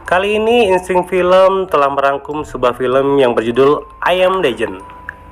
Kali ini Insting Film telah merangkum sebuah film yang berjudul I Am Legend.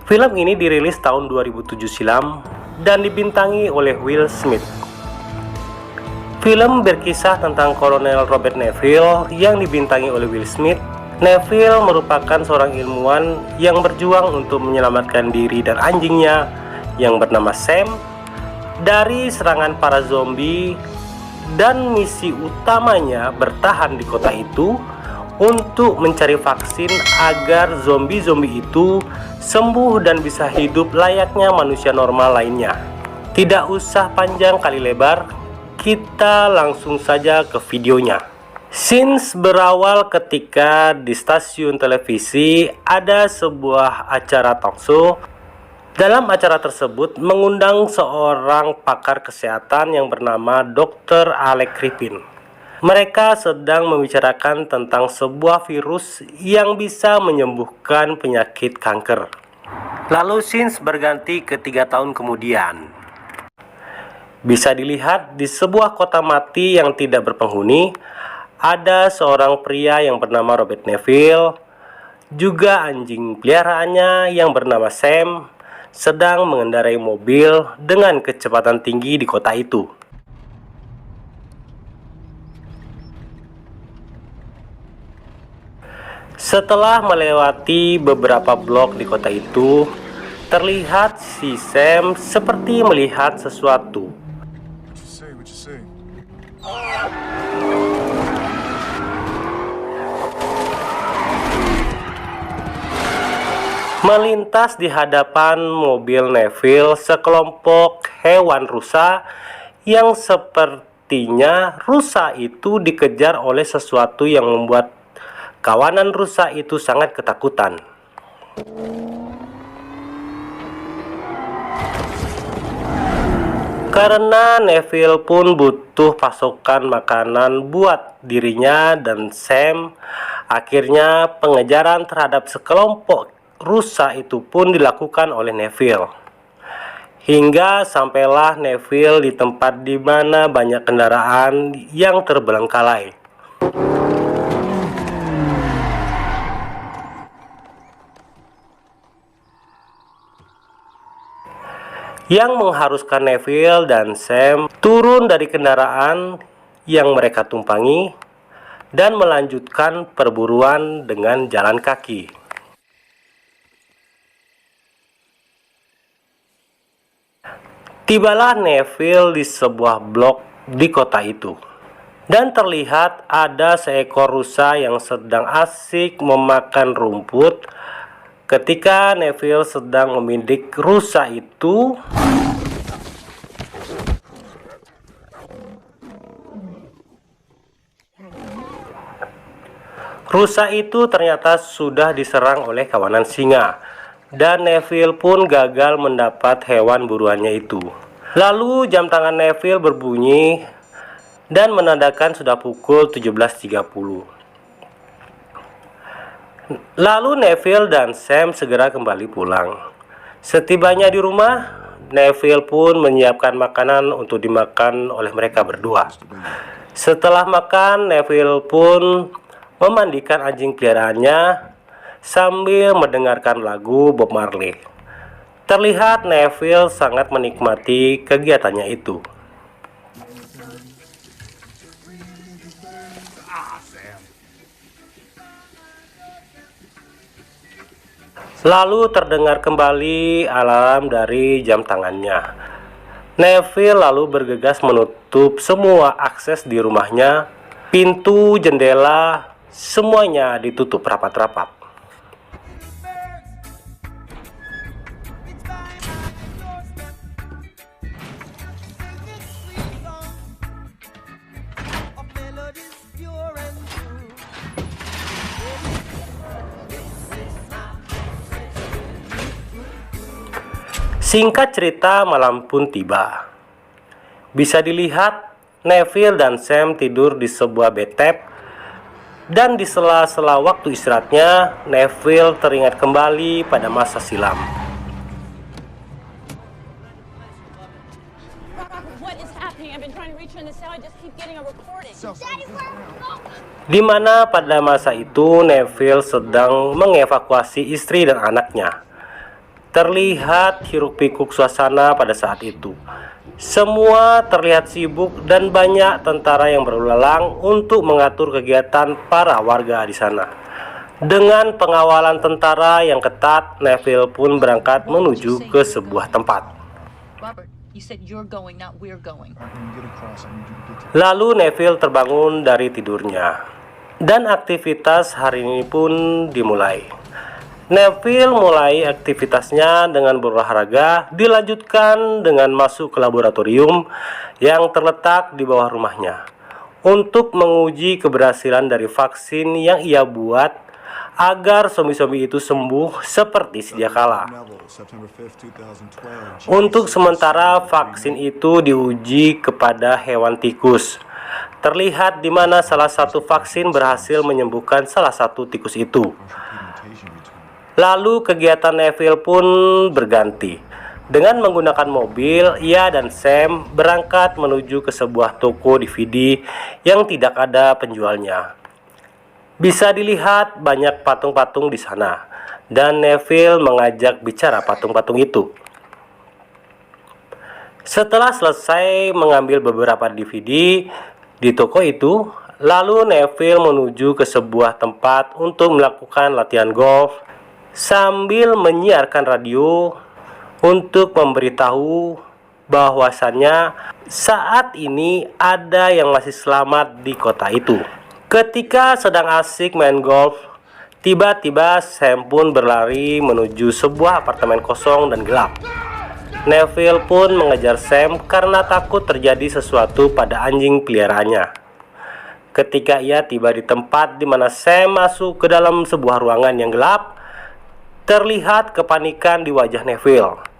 Film ini dirilis tahun 2007 silam dan dibintangi oleh Will Smith. Film berkisah tentang Kolonel Robert Neville yang dibintangi oleh Will Smith. Neville merupakan seorang ilmuwan yang berjuang untuk menyelamatkan diri dan anjingnya yang bernama Sam dari serangan para zombie, dan misi utamanya bertahan di kota itu untuk mencari vaksin agar zombie-zombie itu sembuh dan bisa hidup layaknya manusia normal lainnya. Tidak usah panjang kali lebar, kita langsung saja ke videonya. Scenes berawal ketika di stasiun televisi ada sebuah acara talkshow. Dalam acara tersebut mengundang seorang pakar kesehatan yang bernama Dr. Alex Griffin. Mereka sedang membicarakan tentang sebuah virus yang bisa menyembuhkan penyakit kanker. Lalu scenes berganti ke 3 tahun kemudian. Bisa dilihat di sebuah kota mati yang tidak berpenghuni, ada seorang pria yang bernama Robert Neville, juga anjing peliharaannya yang bernama Sam, sedang mengendarai mobil dengan kecepatan tinggi di kota itu. Setelah melewati beberapa blok di kota itu, terlihat si Sam seperti melihat sesuatu. Melintas di hadapan mobil Neville sekelompok hewan rusa yang sepertinya rusa itu dikejar oleh sesuatu yang membuat kawanan rusa itu sangat ketakutan. Karena Neville pun butuh pasokan makanan buat dirinya dan Sam, akhirnya pengejaran terhadap sekelompok rusa itu pun dilakukan oleh Neville. Hingga sampailah Neville di tempat di mana banyak kendaraan yang terbengkalai. Yang mengharuskan Neville dan Sam turun dari kendaraan yang mereka tumpangi dan melanjutkan perburuan dengan jalan kaki. Tibalah Neville di sebuah blok di kota itu, dan terlihat ada seekor rusa yang sedang asik memakan rumput. Ketika Neville sedang membidik rusa itu, rusa itu ternyata sudah diserang oleh kawanan singa, dan Neville pun gagal mendapat hewan buruannya itu. Lalu jam tangan Neville berbunyi dan menandakan sudah pukul 17.30. Lalu Neville dan Sam segera kembali pulang. Setibanya di rumah, Neville pun menyiapkan makanan untuk dimakan oleh mereka berdua. Setelah makan, Neville pun memandikan anjing peliharaannya sambil mendengarkan lagu Bob Marley. Terlihat Neville sangat menikmati kegiatannya itu. Lalu terdengar kembali alarm dari jam tangannya. Neville lalu bergegas menutup semua akses di rumahnya. Pintu, jendela, semuanya ditutup rapat-rapat. Singkat cerita, malam pun tiba. Bisa dilihat Neville dan Sam tidur di sebuah bathtub, dan di sela-sela waktu istirahatnya, Neville teringat kembali pada masa silam. What is happening? I've been trying to reach her in the cell. I just keep getting a recording. Daddy, where? di mana pada masa itu Neville sedang mengevakuasi istri dan anaknya. Terlihat hiruk-pikuk suasana pada saat itu. Semua terlihat sibuk dan banyak tentara yang berlalu lalang untuk mengatur kegiatan para warga di sana. Dengan pengawalan tentara yang ketat, Neville pun berangkat menuju ke sebuah tempat. Lalu Neville terbangun dari tidurnya, dan aktivitas hari ini pun dimulai. Neville mulai aktivitasnya dengan berolahraga, dilanjutkan dengan masuk ke laboratorium yang terletak di bawah rumahnya untuk menguji keberhasilan dari vaksin yang ia buat agar zombie-zombie itu sembuh seperti sedia kala. Untuk sementara vaksin itu diuji kepada hewan tikus. Terlihat di mana salah satu vaksin berhasil menyembuhkan salah satu tikus itu. Lalu kegiatan Neville pun berganti. Dengan menggunakan mobil, ia dan Sam berangkat menuju ke sebuah toko DVD yang tidak ada penjualnya. Bisa dilihat banyak patung-patung di sana, dan Neville mengajak bicara patung-patung itu. Setelah selesai mengambil beberapa DVD di toko itu, lalu Neville menuju ke sebuah tempat untuk melakukan latihan golf sambil menyiarkan radio untuk memberitahu bahwasannya saat ini ada yang masih selamat di kota itu. Ketika sedang asik main golf, tiba-tiba Sam pun berlari menuju sebuah apartemen kosong dan gelap. Neville pun mengejar Sam karena takut terjadi sesuatu pada anjing peliharaannya. Ketika ia tiba di tempat di mana Sam masuk ke dalam sebuah ruangan yang gelap, terlihat kepanikan di wajah Neville.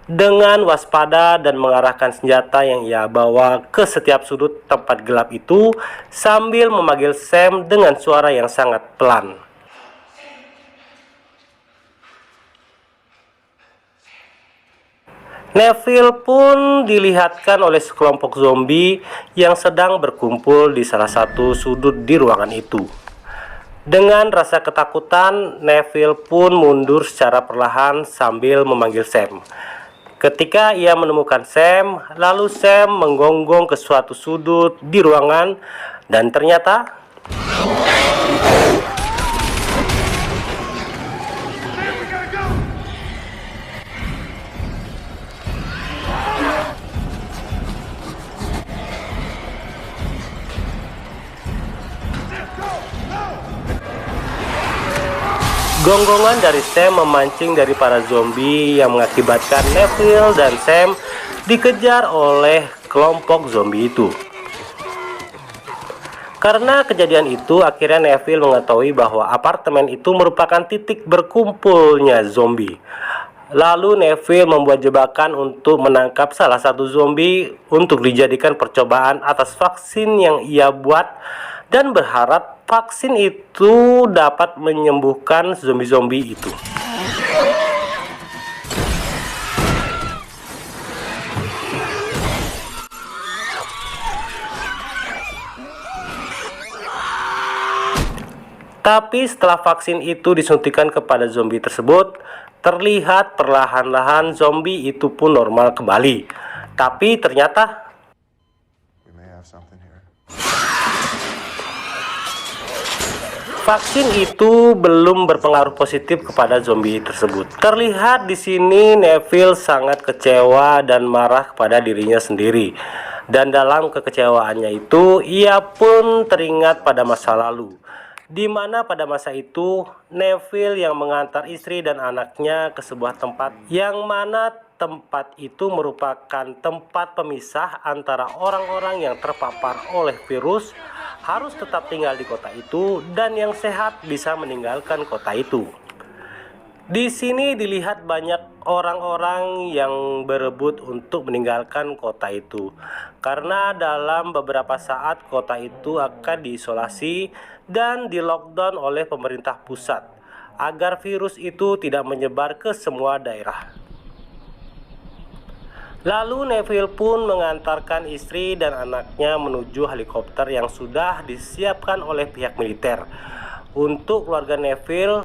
Dengan waspada dan mengarahkan senjata yang ia bawa ke setiap sudut tempat gelap itu sambil memanggil Sam dengan suara yang sangat pelan. Neville pun dilihatkan oleh sekelompok zombie yang sedang berkumpul di salah satu sudut di ruangan itu. Dengan rasa ketakutan, Neville pun mundur secara perlahan sambil memanggil Sam. Ketika ia menemukan Sam, lalu Sam menggonggong ke suatu sudut di ruangan dan ternyata gonggongan dari Sam memancing dari para zombie yang mengakibatkan Neville dan Sam dikejar oleh kelompok zombie itu. Karena kejadian itu, akhirnya Neville mengetahui bahwa apartemen itu merupakan titik berkumpulnya zombie. Lalu Neville membuat jebakan untuk menangkap salah satu zombie untuk dijadikan percobaan atas vaksin yang ia buat dan berharap vaksin itu dapat menyembuhkan zombie-zombie itu. Tapi setelah vaksin itu disuntikan kepada zombie tersebut, terlihat perlahan-lahan zombie itu pun normal kembali. Tapi ternyata vaksin itu belum berpengaruh positif kepada zombie tersebut. Terlihat di sini Neville sangat kecewa dan marah kepada dirinya sendiri. Dan dalam kekecewaannya itu, ia pun teringat pada masa lalu, di mana pada masa itu Neville yang mengantar istri dan anaknya ke sebuah tempat yang mana tempat itu merupakan tempat pemisah antara orang-orang yang terpapar oleh virus harus tetap tinggal di kota itu dan yang sehat bisa meninggalkan kota itu. Di sini dilihat banyak orang-orang yang berebut untuk meninggalkan kota itu karena dalam beberapa saat kota itu akan diisolasi dan di lockdown oleh pemerintah pusat agar virus itu tidak menyebar ke semua daerah. Lalu Neville pun mengantarkan istri dan anaknya menuju helikopter yang sudah disiapkan oleh pihak militer. Untuk keluarga Neville,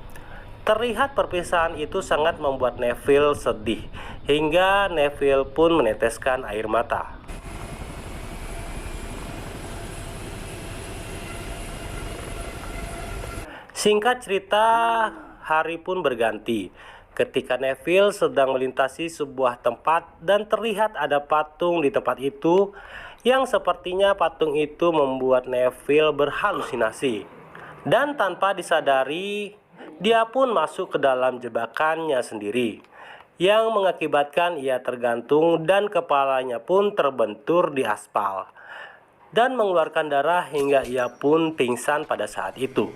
terlihat perpisahan itu sangat membuat Neville sedih, hingga Neville pun meneteskan air mata. Singkat cerita, hari pun berganti ketika Neville sedang melintasi sebuah tempat dan terlihat ada patung di tempat itu yang sepertinya patung itu membuat Neville berhalusinasi. Dan tanpa disadari, dia pun masuk ke dalam jebakannya sendiri yang mengakibatkan ia tergantung dan kepalanya pun terbentur di aspal dan mengeluarkan darah hingga ia pun pingsan pada saat itu.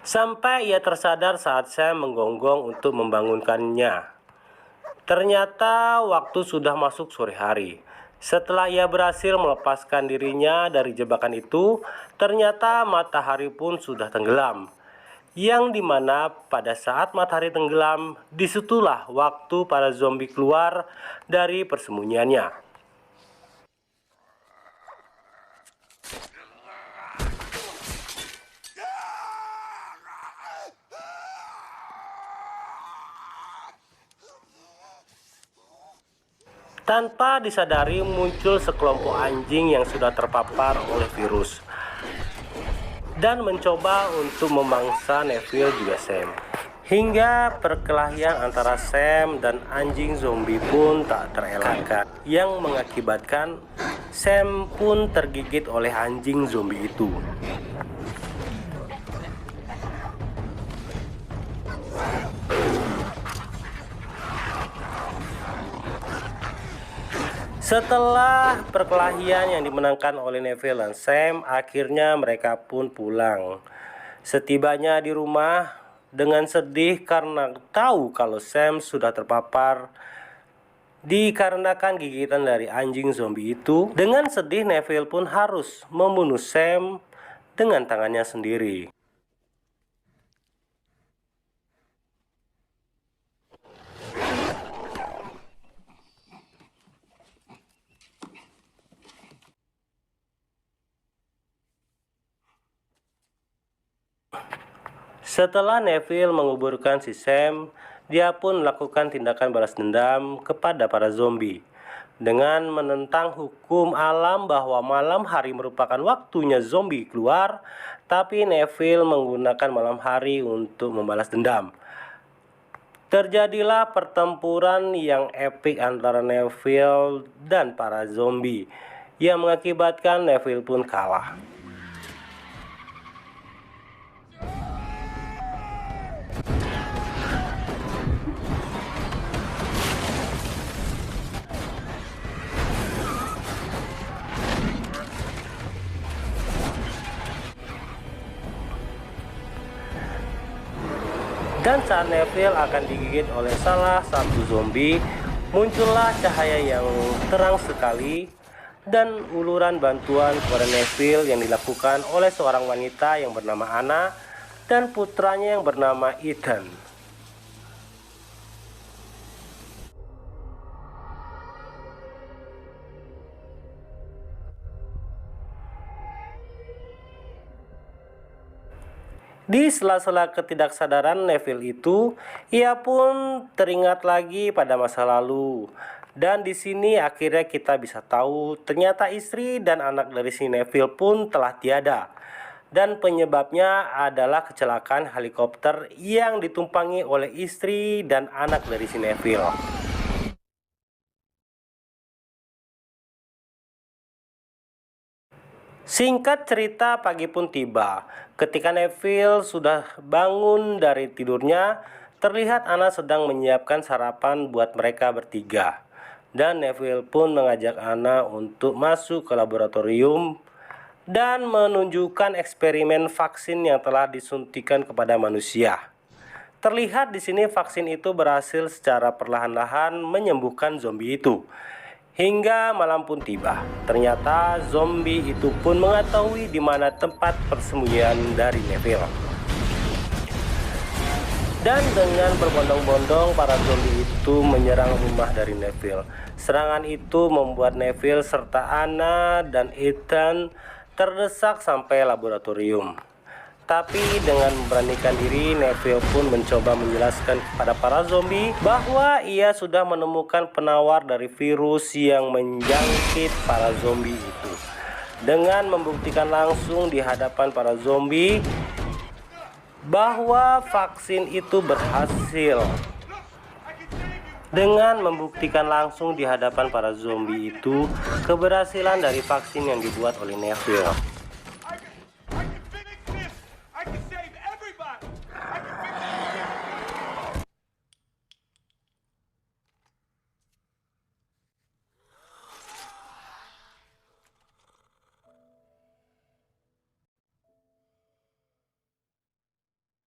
Sampai ia tersadar saat Sam menggonggong untuk membangunkannya. Ternyata waktu sudah masuk sore hari. Setelah ia berhasil melepaskan dirinya dari jebakan itu, ternyata matahari pun sudah tenggelam. Yang dimana pada saat matahari tenggelam, disitulah waktu para zombie keluar dari persembunyiannya. Tanpa disadari muncul sekelompok anjing yang sudah terpapar oleh virus dan mencoba untuk memangsa Neville juga Sam. Hingga perkelahian antara Sam dan anjing zombie pun tak terelakkan, yang mengakibatkan Sam pun tergigit oleh anjing zombie itu. Setelah perkelahian yang dimenangkan oleh Neville dan Sam, akhirnya mereka pun pulang. Setibanya di rumah, dengan sedih karena tahu kalau Sam sudah terpapar dikarenakan gigitan dari anjing zombie itu, dengan sedih Neville pun harus membunuh Sam dengan tangannya sendiri. Setelah Neville menguburkan si Sam, dia pun melakukan tindakan balas dendam kepada para zombie dengan menentang hukum alam bahwa malam hari merupakan waktunya zombie keluar, tapi Neville menggunakan malam hari untuk membalas dendam. Terjadilah pertempuran yang epik antara Neville dan para zombie yang mengakibatkan Neville pun kalah. Dan saat Neville akan digigit oleh salah satu zombie, muncullah cahaya yang terang sekali dan uluran bantuan kepada Neville yang dilakukan oleh seorang wanita yang bernama Anna dan putranya yang bernama Ethan. Di sela-sela ketidaksadaran Neville itu, ia pun teringat lagi pada masa lalu. Dan di sini akhirnya kita bisa tahu ternyata istri dan anak dari si Neville pun telah tiada. Dan penyebabnya adalah kecelakaan helikopter yang ditumpangi oleh istri dan anak dari si Neville. Singkat cerita, pagi pun tiba. Ketika Neville sudah bangun dari tidurnya, terlihat Anna sedang menyiapkan sarapan buat mereka bertiga. Dan Neville pun mengajak Anna untuk masuk ke laboratorium dan menunjukkan eksperimen vaksin yang telah disuntikan kepada manusia. Terlihat di sini vaksin itu berhasil secara perlahan-lahan menyembuhkan zombie itu, Hingga malam pun tiba. Ternyata zombie itu pun mengetahui di mana tempat persembunyian dari Neville. Dan dengan berbondong-bondong para zombie itu menyerang rumah dari Neville. Serangan itu membuat Neville serta Anna dan Ethan terdesak sampai laboratorium. Tapi dengan memberanikan diri, Neville pun mencoba menjelaskan kepada para zombie bahwa ia sudah menemukan penawar dari virus yang menjangkit para zombie itu. Dengan membuktikan langsung di hadapan para zombie bahwa vaksin itu berhasil. Dengan membuktikan langsung di hadapan para zombie itu keberhasilan dari vaksin yang dibuat oleh Neville.